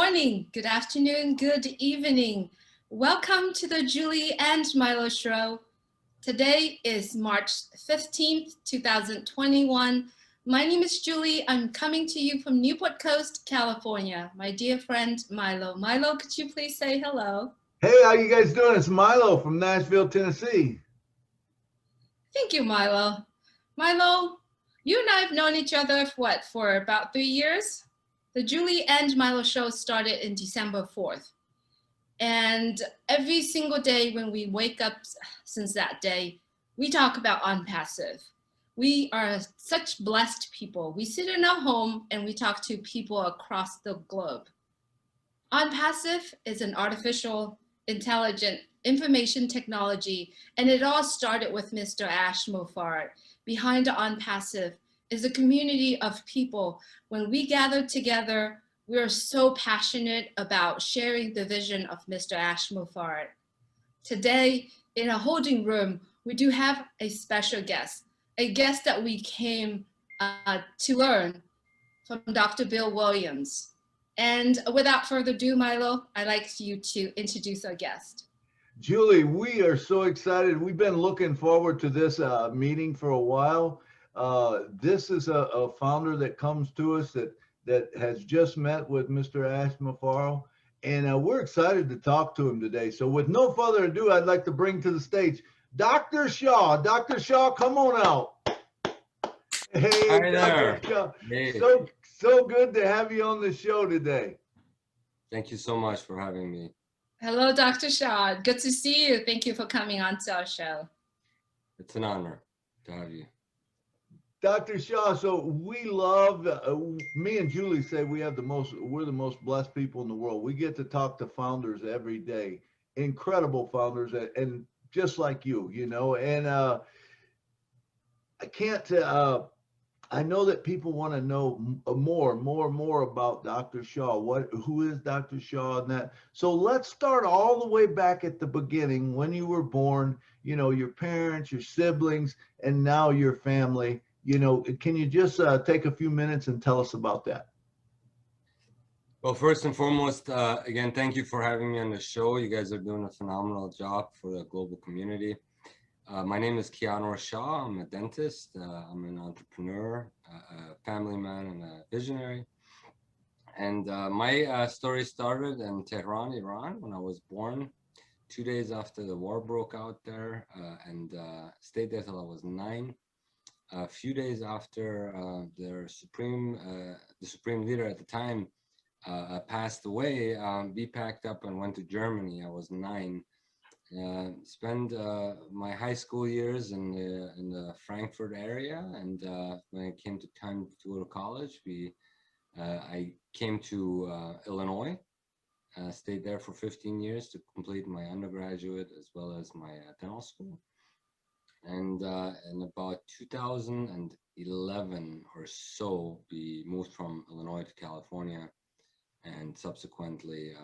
morning, good afternoon, good evening. Welcome to the Julie and Milo Show. Today is March 15th, 2021. My name is Julie. I'm coming to you from Newport Coast, California. My dear friend, Milo. Milo, could you please say hello? Hey, how you guys doing? It's Milo from Nashville, Tennessee. Thank you, Milo. Milo, you and I have known each other for about 3 years? The Julie and Milo show started in December 4th. And every single day when we wake up since that day, we talk about ONPASSIVE. We are such blessed people. We sit in our home and we talk to people across the globe. ONPASSIVE is an artificial intelligent information technology, and it all started with Mr. Ash Mofart. Behind ONPASSIVE is a community of people. When we gather together, we are so passionate about sharing the vision of Mr. Ash Mofart. Today, in a holding room, we do have a special guest, a guest that we came to learn from Dr. Bill Williams. And without further ado, Milo, I'd like you to introduce our guest. Julie, we are so excited. We've been looking forward to this meeting for a while. This is a founder that comes to us that has just met with Mr. Ash Mofart, and we're excited to talk to him today. So with no further ado, I'd like to bring to the stage Dr. Shah. Dr. Shah, come on out. Hey, Hi Dr. there. Shah. Hey. So good to have you on the show today. Thank you so much for having me. Hello, Dr. Shah. Good to see you. Thank you for coming on to our show. It's an honor to have you. Dr. Shah, so we love, me and Julie say we're the most blessed people in the world. We get to talk to founders every day, incredible founders, and just like you know, and I know that people want to know more about Dr. Shah. Who is Dr. Shah and that? So let's start all the way back at the beginning when you were born, you know, your parents, your siblings, and now your family. You know, can you just take a few minutes and tell us about that? Well, first and foremost, again, thank you for having me on the show. You guys are doing a phenomenal job for the global community. My name is Kianor Shah. I'm a dentist. I'm an entrepreneur, a family man, and a visionary. And my story started in Tehran, Iran, when I was born 2 days after the war broke out there, and stayed there till I was 9. A few days after the supreme leader at the time passed away, we packed up and went to Germany. I was 9. Spent my high school years in the Frankfurt area, and when it came to time to go to college, I came to Illinois, stayed there for 15 years to complete my undergraduate as well as my dental school. And in about 2011 or so, we moved from Illinois to California, and subsequently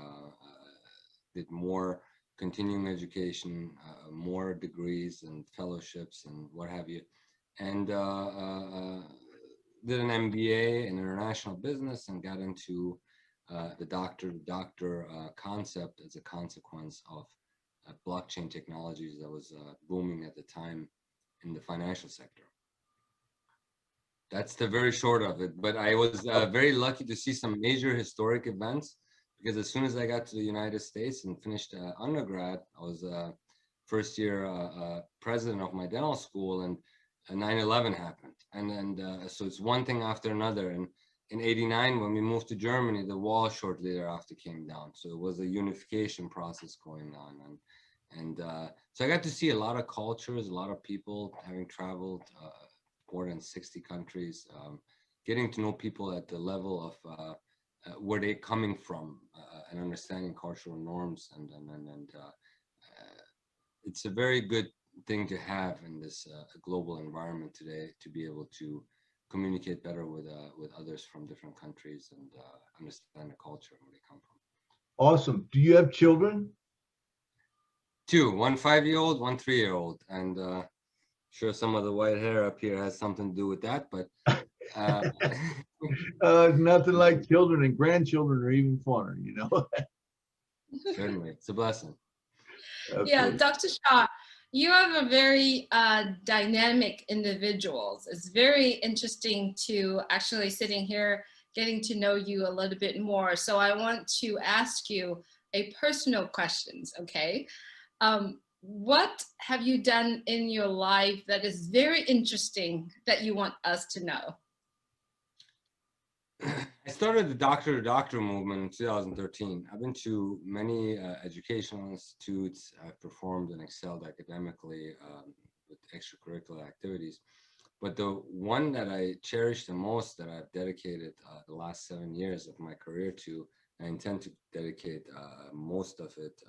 did more continuing education, more degrees and fellowships and what have you, and did an MBA in international business and got into the doctor concept as a consequence of blockchain technologies that was booming at the time in the financial sector. That's the very short of it, but I was very lucky to see some major historic events, because as soon as I got to the United States and finished undergrad, I was first year president of my dental school, and 9/11 happened. And so it's one thing after another. And in '89, when we moved to Germany, the wall shortly thereafter came down. So it was a unification process going on. And so I got to see a lot of cultures, a lot of people, having traveled more than 60 countries, getting to know people at the level of where they're coming from, and understanding cultural norms, and it's a very good thing to have in this global environment today, to be able to communicate better with others from different countries and understand the culture and where they come from. Awesome. Do you have children? 2, one 5-year-old, one 3-year-old, and sure some of the white hair up here has something to do with that, but Uh, Nothing like children, and grandchildren are even funner, you know? certainly, it's a blessing. Yeah, Absolutely. Dr. Shah, you have a very dynamic individuals. It's very interesting to actually sitting here getting to know you a little bit more. So I want to ask you a personal questions, okay? What have you done in your life that is very interesting that you want us to know? I started the doctor to doctor movement in 2013. I've been to many educational institutes. I've performed and excelled academically with extracurricular activities. But the one that I cherish the most, that I've dedicated the last 7 years of my career to, I intend to dedicate most of it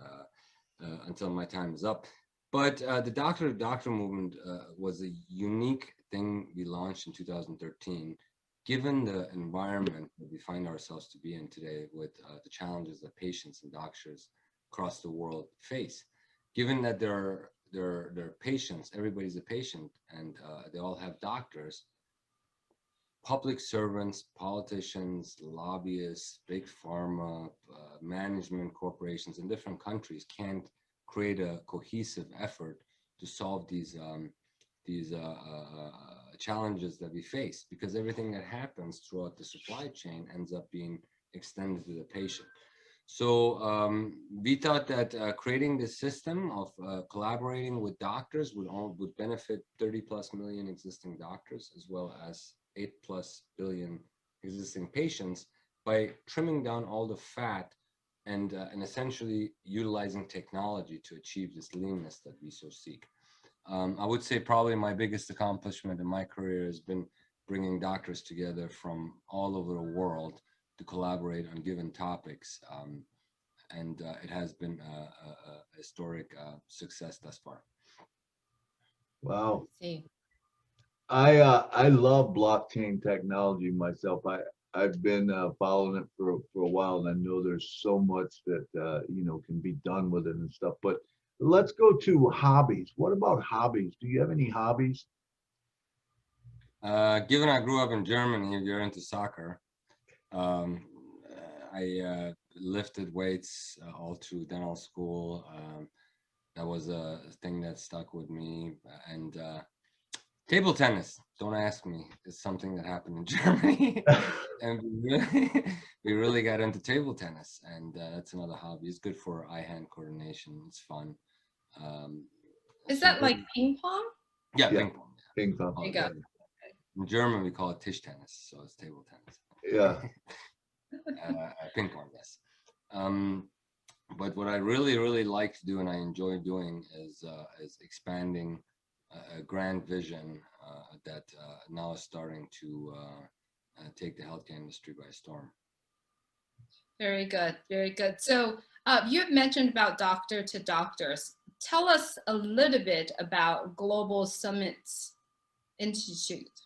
until my time is up. But the doctor to doctor movement was a unique thing we launched in 2013. Given the environment that we find ourselves to be in today, with the challenges that patients and doctors across the world face, given that there are patients, everybody's a patient, and they all have doctors, public servants, politicians, lobbyists, big pharma, management corporations in different countries can't create a cohesive effort to solve these challenges that we face, because everything that happens throughout the supply chain ends up being extended to the patient. So we thought that creating this system of collaborating with doctors would benefit 30+ million existing doctors, as well as 8+ billion existing patients, by trimming down all the fat and essentially utilizing technology to achieve this leanness that we so seek. I would say probably my biggest accomplishment in my career has been bringing doctors together from all over the world to collaborate on given topics. And it has been a historic success thus far. Wow. See. I love blockchain technology myself. I've been following it for a while, and I know there's so much that you know, can be done with it and stuff. But let's go to hobbies. What about hobbies? Do you have any hobbies? Given I grew up in Germany, if you're into soccer, um, I lifted weights all through dental school. That was a thing that stuck with me. And table tennis, don't ask me. It's something that happened in Germany. And we really got into table tennis. And that's another hobby. It's good for eye-hand coordination. It's fun. Is So that like ping pong? yeah, Yeah. ping pong. Ping pong. There you go. In German, we call it Tisch tennis, so it's table tennis. Yeah. Ping pong, yes. But what I really like to do, and I enjoy doing, is expanding a grand vision that now is starting to take the healthcare industry by storm. Very good, very good. So you have mentioned about doctor to doctors. Tell us a little bit about Global Summits Institute.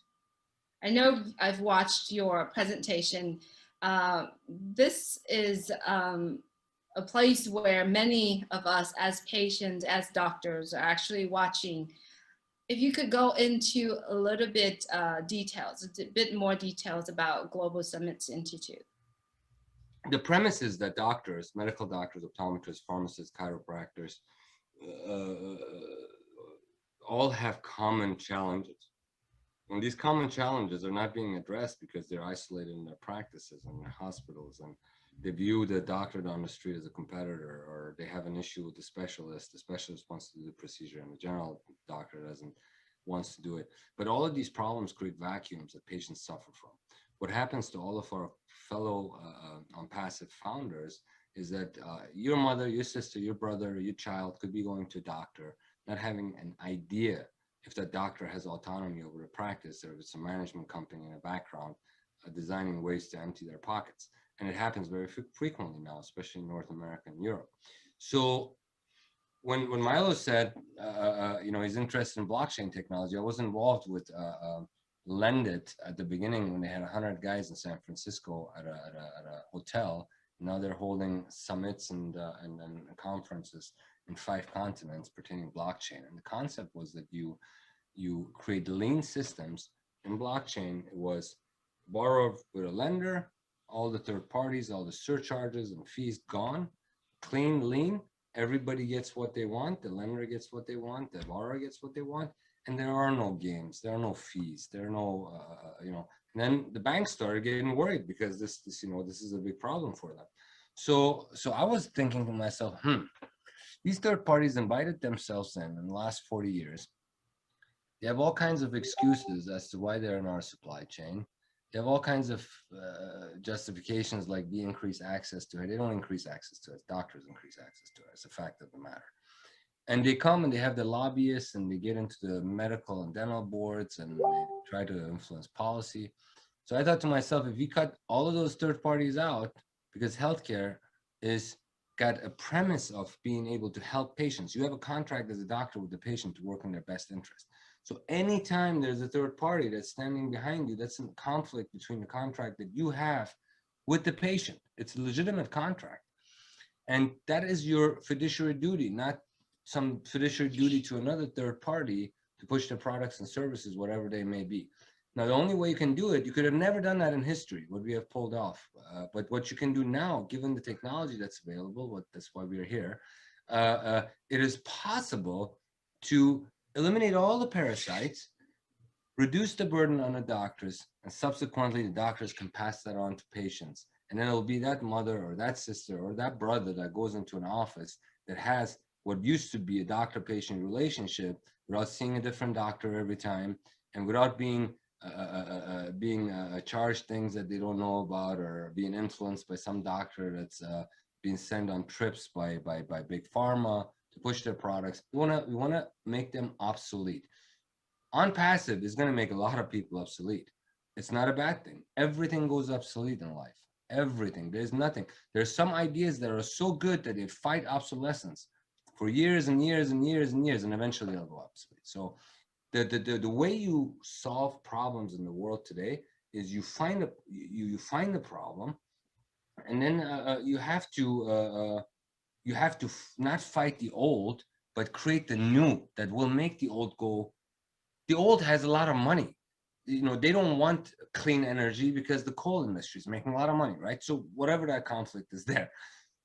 I know I've watched your presentation. This is a place where many of us as patients, as doctors, are actually watching. If you could go into a little bit details, a bit more details about Global Summits Institute. The premise is that doctors, medical doctors, optometrists, pharmacists, chiropractors, all have common challenges. And these common challenges are not being addressed because they're isolated in their practices and their hospitals, and they view the doctor down the street as a competitor, or they have an issue with the specialist wants to do the procedure and the general doctor wants to do it. But all of these problems create vacuums that patients suffer from. What happens to all of our fellow ONPASSIVE founders is that your mother, your sister, your brother, your child could be going to a doctor, not having an idea if that doctor has autonomy over the practice, or if it's a management company in the background designing ways to empty their pockets. And it happens very frequently now, especially in North America and Europe. So when Milo said, you know, he's interested in blockchain technology, I was involved with Lendit at the beginning when they had 100 guys in San Francisco at a hotel. Now they're holding summits and conferences in 5 continents pertaining to blockchain. And the concept was that you create lean systems. In blockchain, it was borrow with a lender, all the third parties, all the surcharges and fees gone, clean, lean. Everybody gets what they want. The lender gets what they want. The borrower gets what they want. And there are no games. There are no fees. There are no, you know. And then the banks started getting worried because this, you know, this is a big problem for them. So I was thinking to myself, these third parties invited themselves in the last 40 years. They have all kinds of excuses as to why they're in our supply chain. They have all kinds of justifications like we increase access to it. They don't increase access to it. Doctors increase access to it. It's a fact of the matter. And they come and they have the lobbyists and they get into the medical and dental boards and they try to influence policy. So I thought to myself, if you cut all of those third parties out, because healthcare is got a premise of being able to help patients. You have a contract as a doctor with the patient to work in their best interest. So anytime there's a third party that's standing behind you, that's in conflict between the contract that you have with the patient. It's a legitimate contract. And that is your fiduciary duty, not some fiduciary duty to another third party to push their products and services, whatever they may be. Now, the only way you can do it, you could have never done that in history, what we have pulled off. But what you can do now, given the technology that's available, that's why we're here, it is possible to eliminate all the parasites, reduce the burden on the doctors, and subsequently the doctors can pass that on to patients. And then it'll be that mother or that sister or that brother that goes into an office that has what used to be a doctor-patient relationship without seeing a different doctor every time and without being charged things that they don't know about or being influenced by some doctor that's being sent on trips by big pharma to push their products. We want to make them obsolete. ONPASSIVE is going to make a lot of people obsolete. It's not a bad thing. Everything goes obsolete in life. Everything. There's nothing. There's some ideas that are so good that they fight obsolescence for years and years and years and years, and eventually they'll go obsolete. So the way you solve problems in the world today is you find the problem, and then you have to not fight the old, but create the new that will make the old go. The old has a lot of money. You know, they don't want clean energy because the coal industry is making a lot of money, right? So whatever that conflict is there.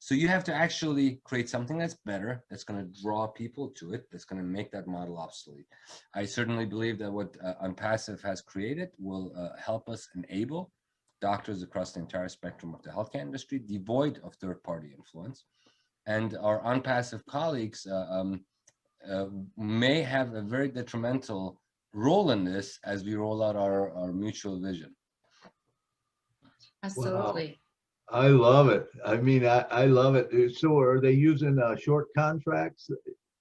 So you have to actually create something that's better, that's going to draw people to it, that's going to make that model obsolete. I certainly believe that what ONPASSIVE has created will help us enable doctors across the entire spectrum of the healthcare industry, devoid of third-party influence. And our ONPASSIVE colleagues may have a very detrimental role in this as we roll out our mutual vision. Absolutely. Wow. I love it. I mean, I love it. So are they using short contracts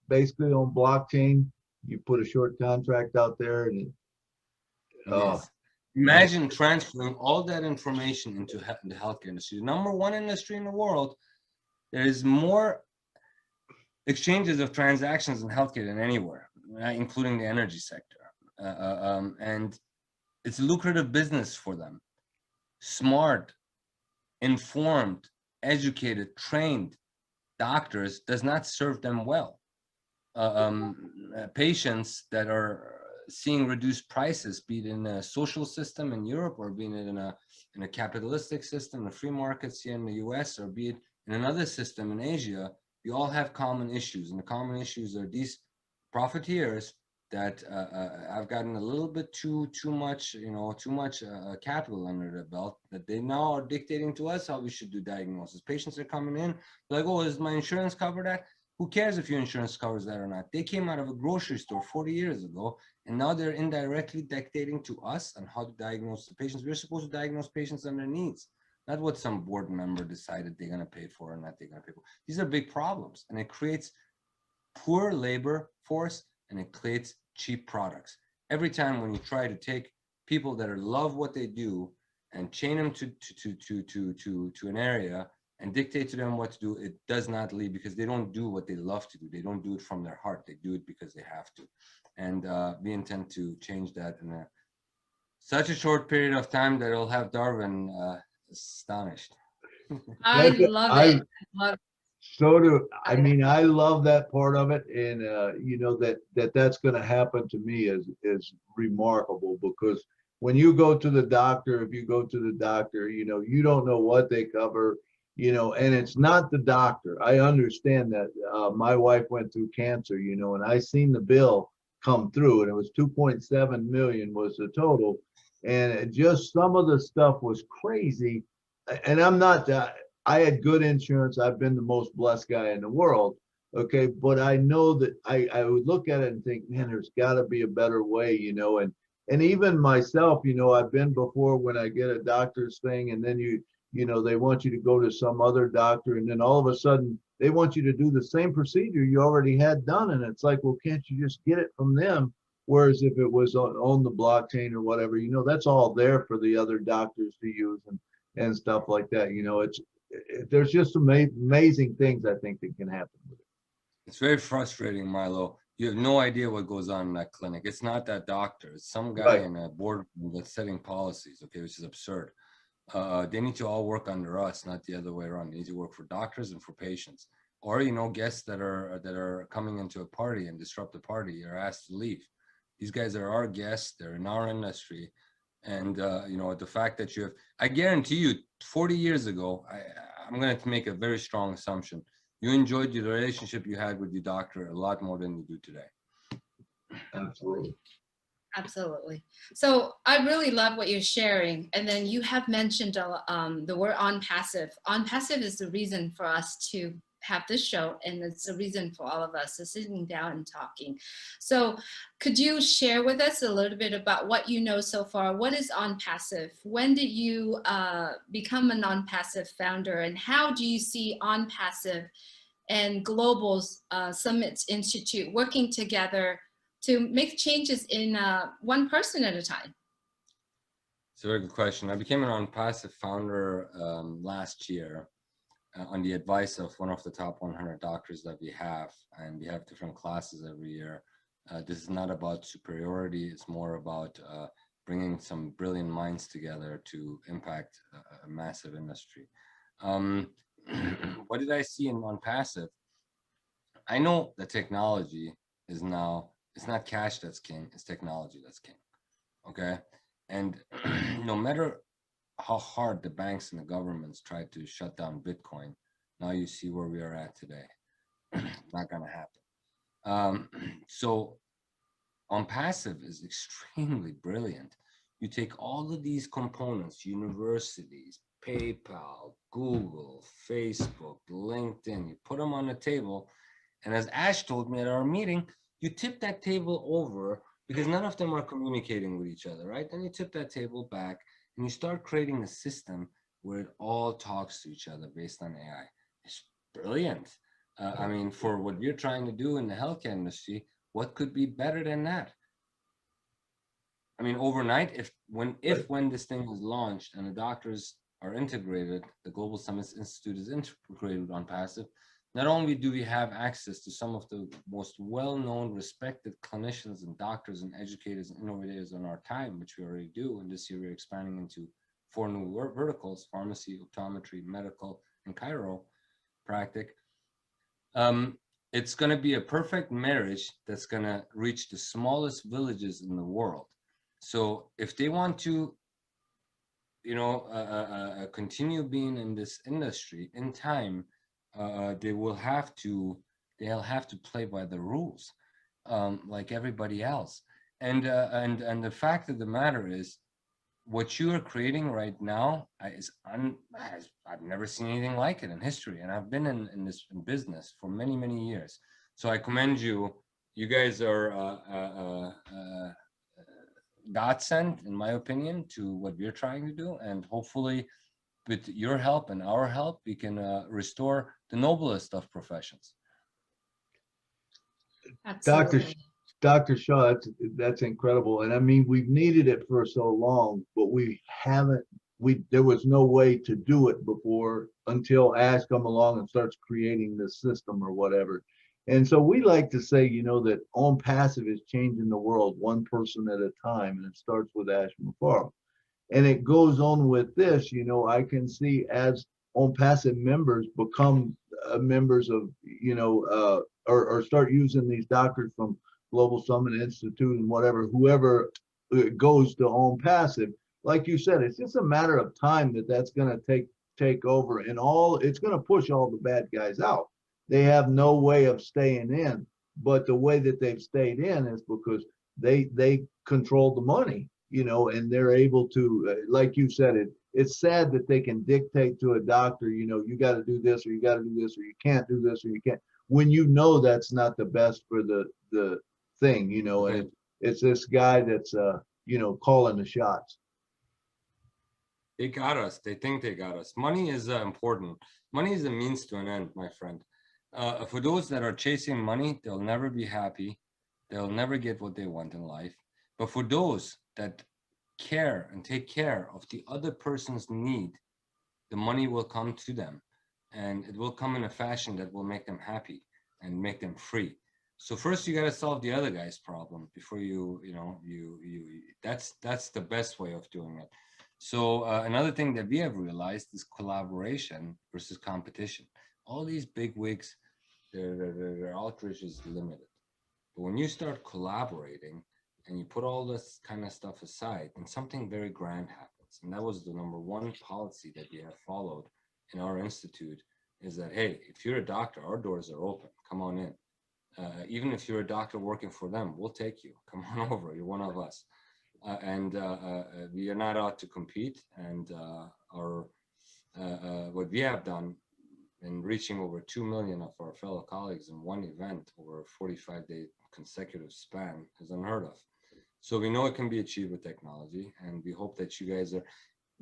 basically on blockchain? You put a short contract out there and Yes. Imagine transferring all that information into the healthcare industry. The number one industry in the world. There is more exchanges of transactions in healthcare than anywhere, including the energy sector. And it's a lucrative business for them. Smart, informed, educated, trained doctors does not serve them well. Patients that are seeing reduced prices, be it in a social system in Europe or be it in a capitalistic system, the free markets here in the US, or be it in another system in Asia, we all have common issues. And the common issues are these profiteers that have gotten a little bit too much capital under their belt, that they now are dictating to us how we should do diagnosis. Patients are coming in like, oh, does my insurance cover that? Who cares if your insurance covers that or not? They came out of a grocery store 40 years ago, and now they're indirectly dictating to us on how to diagnose the patients. We're supposed to diagnose patients on their needs, not what some board member decided they're going to pay for or not they're going to pay for. These are big problems, and it creates poor labor force, and it creates cheap products. Every time when you try to take people that love what they do and chain them to an area and dictate to them what to do, it does not lead, because they don't do what they love to do. They don't do it from their heart. They do it because they have to. And we intend to change that in such a short period of time that it'll have Darwin astonished. I love it. So do I. Mean, I love that part of it, and you know that's going to happen to me is remarkable, because when you go to the doctor, if you go to the doctor, you know, you don't know what they cover, you know, and it's not the doctor. I understand that. My wife went through cancer, you know, and I seen the bill come through, and it was 2.7 million was the total. And it just some of the stuff was crazy. And I'm not, I had good insurance. I've been the most blessed guy in the world. Okay. But I know that I would look at it and think, man, there's got to be a better way, you know, and even myself, you know, I've been before when I get a doctor's thing and then you know, they want you to go to some other doctor and then all of a sudden they want you to do the same procedure you already had done. And it's like, well, can't you just get it from them? Whereas if it was on the blockchain or whatever, you know, that's all there for the other doctors to use and stuff like that. You know, there's just some amazing things I think that can happen with it. It's very frustrating, Milo. You have no idea what goes on in that clinic. It's not that doctor. It's some guy Right. in a boardroom that's setting policies, okay, which is absurd. They need to all work under us, not the other way around. They need to work for doctors and for patients. Or, you know, guests that are coming into a party and disrupt the party are asked to leave. These guys are our guests. They're in our industry. And, you know, the fact that you have, I guarantee you 40 years ago, I'm going to make a very strong assumption. You enjoyed the relationship you had with your doctor a lot more than you do today. Absolutely. Absolutely. So I really love what you're sharing. And then you have mentioned the word ONPASSIVE. ONPASSIVE is the reason for us to have this show, and it's the reason for all of us sitting down and talking. So could you share with us a little bit about what you know so far? What is ONPASSIVE? When did you become a non-passive founder, and how do you see ONPASSIVE and Global Summits Institute working together to make changes in one person at a time? It's a very good question. I became an ONPASSIVE founder last year on the advice of one of the top 100 doctors that we have, and we have different classes every year. This is not about superiority. It's more about bringing some brilliant minds together to impact a massive industry. What did I see in ONPASSIVE? I know that technology is now, it's not cash that's king, it's technology that's king, okay? And no matter how hard the banks and the governments tried to shut down Bitcoin, now you see where we are at today. Not gonna happen. So ONPASSIVE is extremely brilliant. You take all of these components, universities, PayPal, Google, Facebook, LinkedIn, you put them on a table, and as Ash told me at our meeting, you tip that table over because none of them are communicating with each other, right? Then you tip that table back and you start creating a system where it all talks to each other based on AI. It's brilliant. I mean, for what you're trying to do in the healthcare industry, what could be better than that? I mean, overnight, if when this thing was launched and the doctors are integrated, the Global Summits Institute is integrated with ONPASSIVE, not only do we have access to some of the most well-known, respected clinicians and doctors and educators and innovators in our time, which we already do, and this year we're expanding into 4 new verticals: pharmacy, optometry, medical, and chiropractic. It's going to be a perfect marriage that's going to reach the smallest villages in the world. So if they want to, you know, continue being in this industry in time, they'll have to play by the rules, like everybody else. And the fact of the matter is, what you are creating right now I've never seen anything like it in history, and I've been in this business for many, many years. So I commend you. You guys are godsend, in my opinion, to what we're trying to do, and hopefully with your help and our help, we can restore the noblest of professions. Absolutely. Dr. Shah, that's incredible. And I mean, we've needed it for so long, but there was no way to do it before until Ash come along and starts creating this system or whatever. And so we like to say, you know, that ONPASSIVE is changing the world one person at a time, and it starts with Ash McFarland. And it goes on with this, you know, I can see as ONPASSIVE members become members of, you know, or start using these doctors from Global Summit Institute and whoever goes to ONPASSIVE. Like you said, it's just a matter of time that that's going to take over, and it's going to push all the bad guys out. They have no way of staying in, but the way that they've stayed in is because they control the money, and they're able to, like you said, it's sad that they can dictate to a doctor, you got to do this, or you got to do this, or you can't do this, or you can't, when that's not the best for the thing, and it's this guy that's calling the shots. They got us. They think they got us. Money is important. Money is a means to an end, my friend. For those that are chasing money, they'll never be happy. They'll never get what they want in life. But for those that care and take care of the other person's need, the money will come to them, and it will come in a fashion that will make them happy and make them free. So first you got to solve the other guy's problem before that's the best way of doing it. So another thing that we have realized is collaboration versus competition. All these big wigs, their outreach is limited. But when you start collaborating and you put all this kind of stuff aside, then something very grand happens. And that was the #1 policy that we have followed in our institute, is that, hey, if you're a doctor, our doors are open. Come on in. Even if you're a doctor working for them, we'll take you. Come on over. You're one of us. We are not out to compete. And what we have done in reaching over 2 million of our fellow colleagues in one event over a 45-day consecutive span is unheard of. So we know it can be achieved with technology, and we hope that you guys are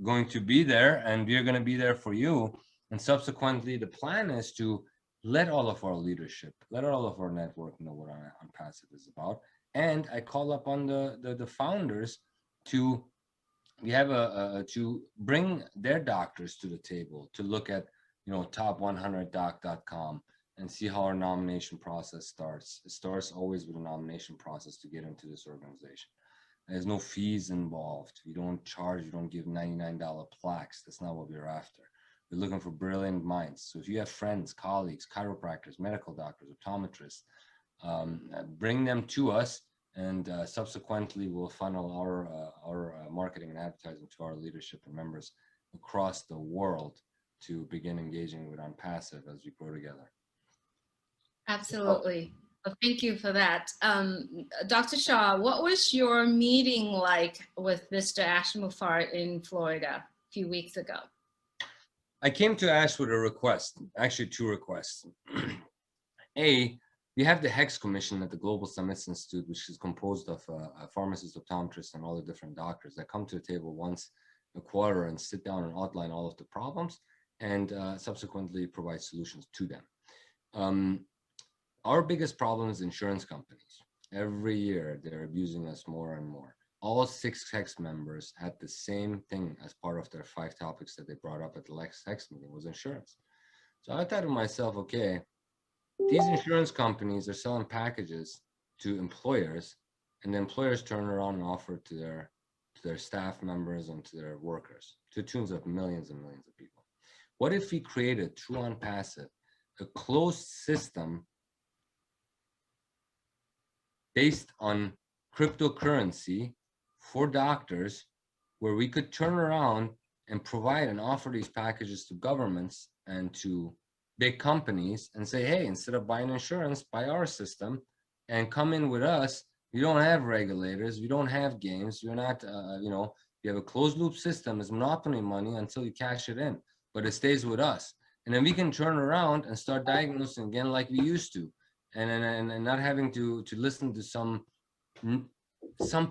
going to be there, and we're going to be there for you. And subsequently, the plan is to let all of our leadership, let all of our network know what ONPASSIVE is about. And I call upon the founders to bring their doctors to the table to look at top100doc.com and see how our nomination process starts. It starts always with a nomination process to get into this organization. There's no fees involved. We don't charge, we don't give $99 plaques. That's not what we're after. We're looking for brilliant minds. So if you have friends, colleagues, chiropractors, medical doctors, optometrists, bring them to us, and subsequently we'll funnel our marketing and advertising to our leadership and members across the world to begin engaging with ONPASSIVE as we grow together. Absolutely. Well, thank you for that. Dr. Shah, what was your meeting like with Mr. Ash Muffart in Florida a few weeks ago? I came to Ash with a request, actually 2 requests. A, we have the HEX Commission at the Global Summits Institute, which is composed of pharmacists, optometrists, and all the different doctors that come to the table once a quarter and sit down and outline all of the problems and subsequently provide solutions to them. Our biggest problem is insurance companies. Every year, they're abusing us more and more. All 6 HEX members had the same thing as part of their 5 topics that they brought up at the last HEX meeting, was insurance. So I thought to myself, okay, these insurance companies are selling packages to employers, and the employers turn around and offer it to their staff members and to their workers, to the tunes of millions and millions of people. What if we created, through ONPASSIVE, a closed system based on cryptocurrency for doctors, where we could turn around and provide and offer these packages to governments and to big companies and say, hey, instead of buying insurance, buy our system and come in with us. We don't have regulators, we don't have games, you're not, you have a closed loop system, it's monopoly money until you cash it in, but it stays with us. And then we can turn around and start diagnosing again like we used to, and not having to listen to some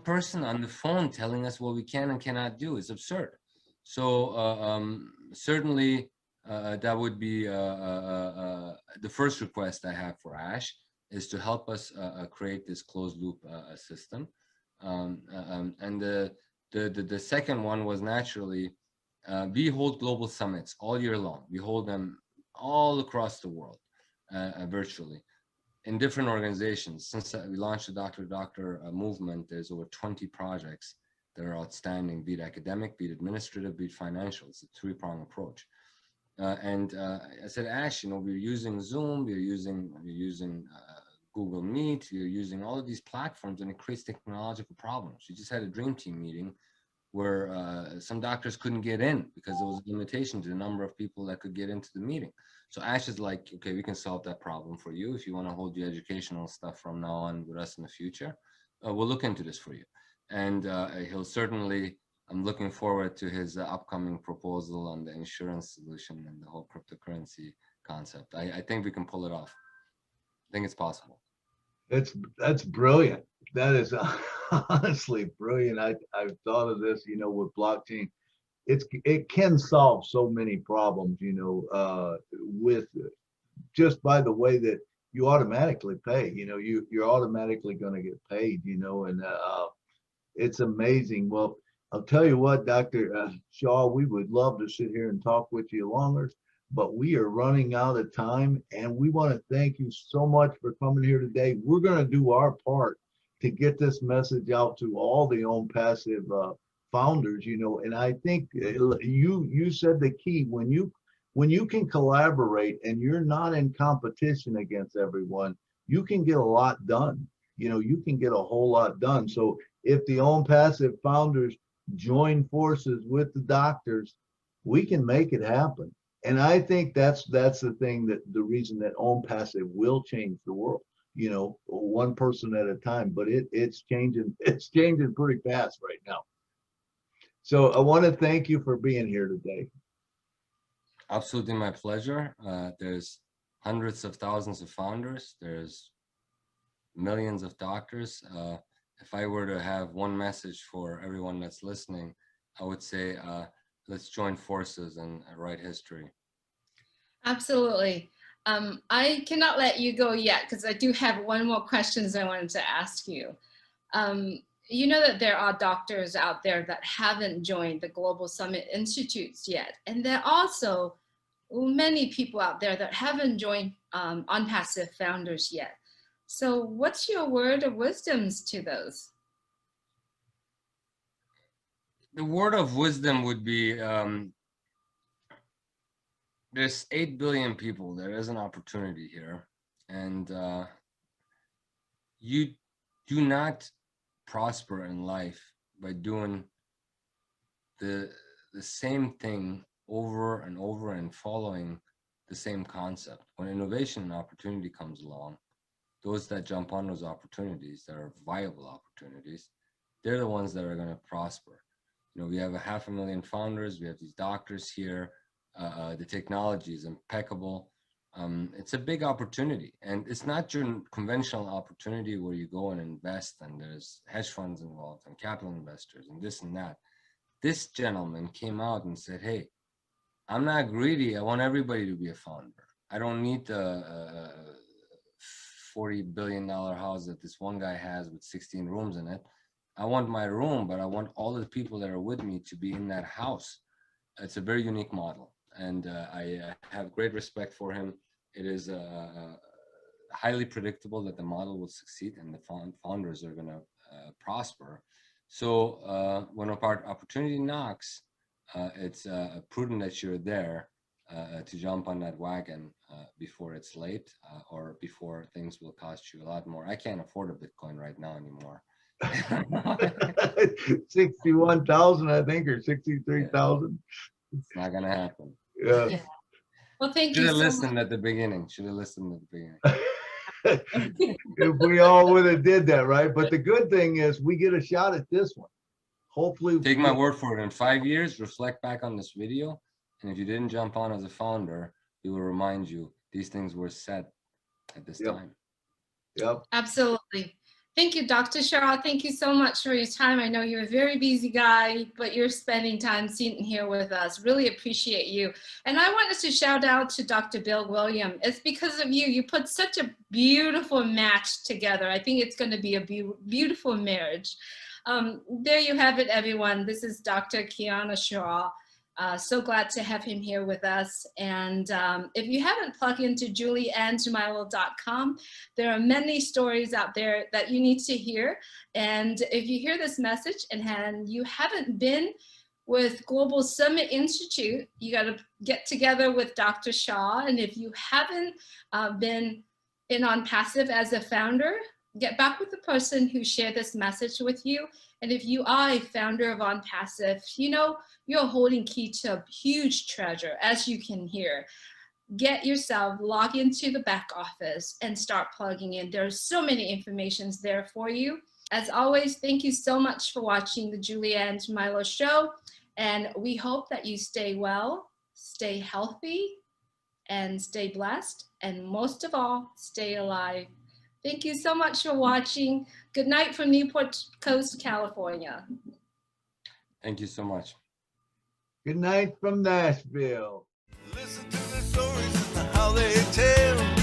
person on the phone telling us what we can and cannot do. Is absurd. So certainly that would be the first request I have for Ash, is to help us create this closed loop system. And the second one was, naturally, we hold global summits all year long. We hold them all across the world virtually, in different organizations. Since we launched the doctor-to-doctor movement, there's over 20 projects that are outstanding, be it academic, be it administrative, be it financial. It's a 3-pronged approach. I said, Ash, we're using Zoom, we're using Google Meet, you're using all of these platforms, and it creates technological problems. You just had a dream team meeting where some doctors couldn't get in because there was a limitation to the number of people that could get into the meeting. So Ash is like, okay, we can solve that problem for you. If you want to hold your educational stuff from now on with us in the future, we'll look into this for you. And he'll certainly, I'm looking forward to his upcoming proposal on the insurance solution and the whole cryptocurrency concept. I think we can pull it off. I think it's possible. That's brilliant. That is honestly brilliant. I've thought of this, with blockchain. It can solve so many problems, with just by the way that you automatically pay. You're automatically going to get paid. And it's amazing. Well, I'll tell you what, Dr. Shah, we would love to sit here and talk with you longer, but we are running out of time, and we want to thank you so much for coming here today. We're going to do our part to get this message out to all the ONPASSIVE founders, and I think you said the key. When you can collaborate and you're not in competition against everyone, you can get a lot done. You can get a whole lot done. So if the ONPASSIVE founders join forces with the doctors, we can make it happen. And I think that's the thing, that the reason that ONPASSIVE will change the world, one person at a time, but it's changing pretty fast right now. So I want to thank you for being here today. Absolutely, my pleasure. There's hundreds of thousands of founders. There's millions of doctors. If I were to have one message for everyone that's listening, I would say, let's join forces and write history. Absolutely. I cannot let you go yet because I do have one more question I wanted to ask you. You know that there are doctors out there that haven't joined the Global Summit Institutes yet. And there are also many people out there that haven't joined ONPASSIVE founders yet. So what's your word of wisdom to those? The word of wisdom would be, there's 8 billion people. There is an opportunity here. And you do not prosper in life by doing the same thing over and over and following the same concept. When innovation and opportunity comes along, those that jump on those opportunities that are viable opportunities, they're the ones that are going to prosper. We have 500,000 founders. We have these doctors here. The technology is impeccable. It's a big opportunity, and it's not your conventional opportunity where you go and invest and there's hedge funds involved and capital investors and this and that. This gentleman came out and said, hey, I'm not greedy. I want everybody to be a founder. I don't need the $40 billion house that this one guy has with 16 rooms in it. I want my room, but I want all the people that are with me to be in that house. It's a very unique model, and I have great respect for him. It is highly predictable that the model will succeed and the founders are going to prosper. So when an opportunity knocks, it's prudent that you're there to jump on that wagon before it's late or before things will cost you a lot more. I can't afford a Bitcoin right now anymore. 61,000, I think, or 63,000. It's not gonna happen. Yeah. Well, thank you. Should have listened at the beginning. Should have listened at the beginning. If we all would have did that, right? But the good thing is we get a shot at this one. Hopefully. Take my word for it. In 5 years, reflect back on this video, and if you didn't jump on as a founder, we will remind you these things were said at this time. Yep. Absolutely. Thank you, Dr. Shah. Thank you so much for your time. I know you're a very busy guy, but you're spending time sitting here with us. Really appreciate you. And I wanted to shout out to Dr. Bill William. It's because of you. You put such a beautiful match together. I think it's going to be a beautiful marriage. There you have it, everyone. This is Dr. Kianor Shah. So glad to have him here with us. And if you haven't plugged into julieandmilo.com, there are many stories out there that you need to hear. And if you hear this message and you haven't been with Global Summit Institute, you got to get together with Dr. Shah. And if you haven't been in ONPASSIVE as a founder, get back with the person who shared this message with you. And if you are a founder of ONPASSIVE, you know, you're holding key to a huge treasure, as you can hear. Get yourself, log into the back office and start plugging in. There's so many informations there for you. As always, thank you so much for watching the Julie and Milo show. And we hope that you stay well, stay healthy, and stay blessed. And most of all, stay alive. Thank you so much for watching. Good night from Newport Coast, California. Thank you so much. Good night from Nashville. Listen to the stories and how they tell.